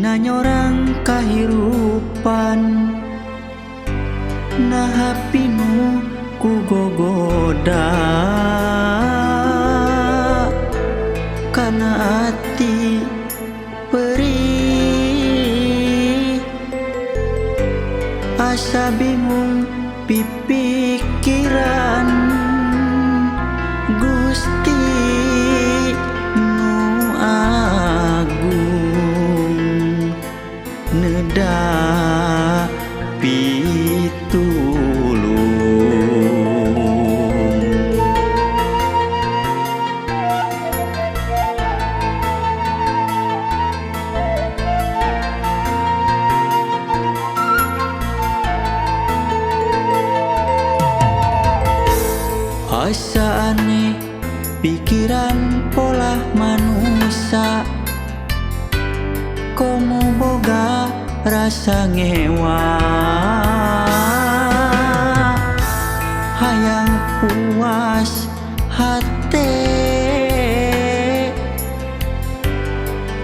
Dina nyorang kahirupan nahapinu ku gogoda kana ati perih asa bingung pipikiran Gusti nu agung neda pitulung asa aneh pikiran pola manusia komo boga rasa ngewa hayang puas hate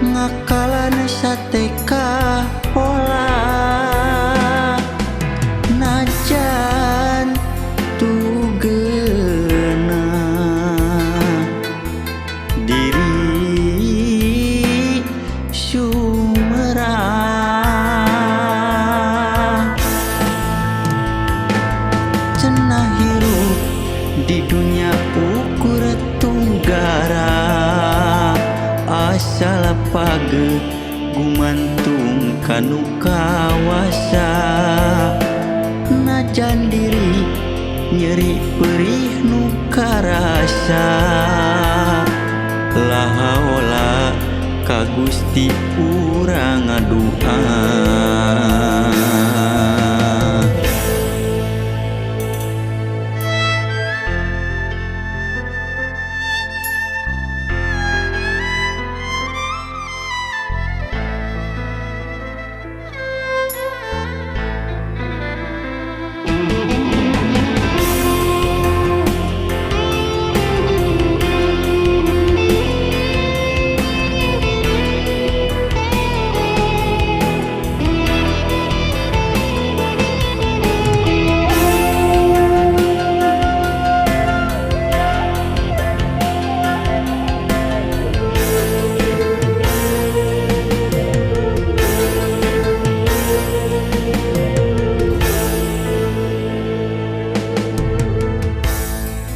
ngakalan sateka pola najan tugena diri sumerang cenah hirup di dunia ukur tunggara asal page gumantung kanu kawasa najan diri nyeri perih nu karasa lahaula ka Gusti urang ngadua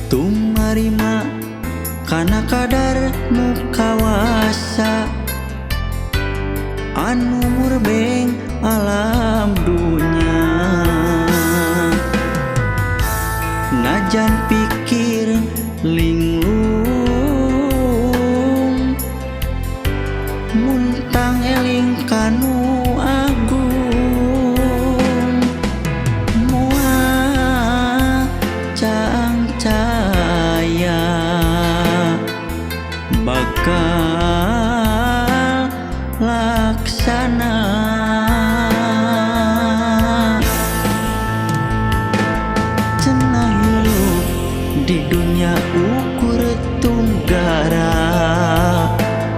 tumarima kana kadar nu kawasa anu murbeng alam dunya najan pikir linglung muntang eling kanu agung moal caang caya bakal laksana cenah hirup di dunia ukur tunggara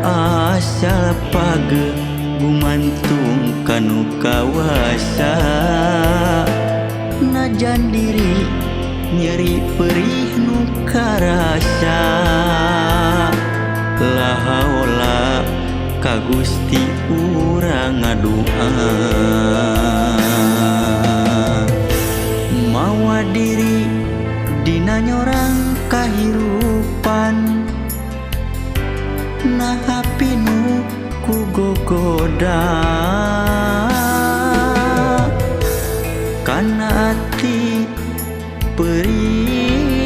asal page gumantung kanu kawasa najan diri nyeri perih nu karasa lahaula ka Gusti urang ngadua mawa diri dina nyorang kahirupan nahapinu ku gogoda kana ati perih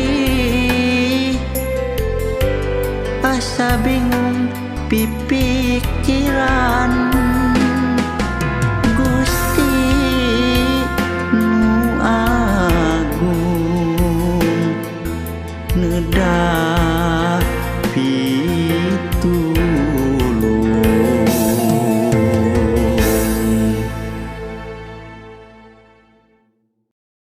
asa bingung pipikiran Gusti nu agung neda pitulung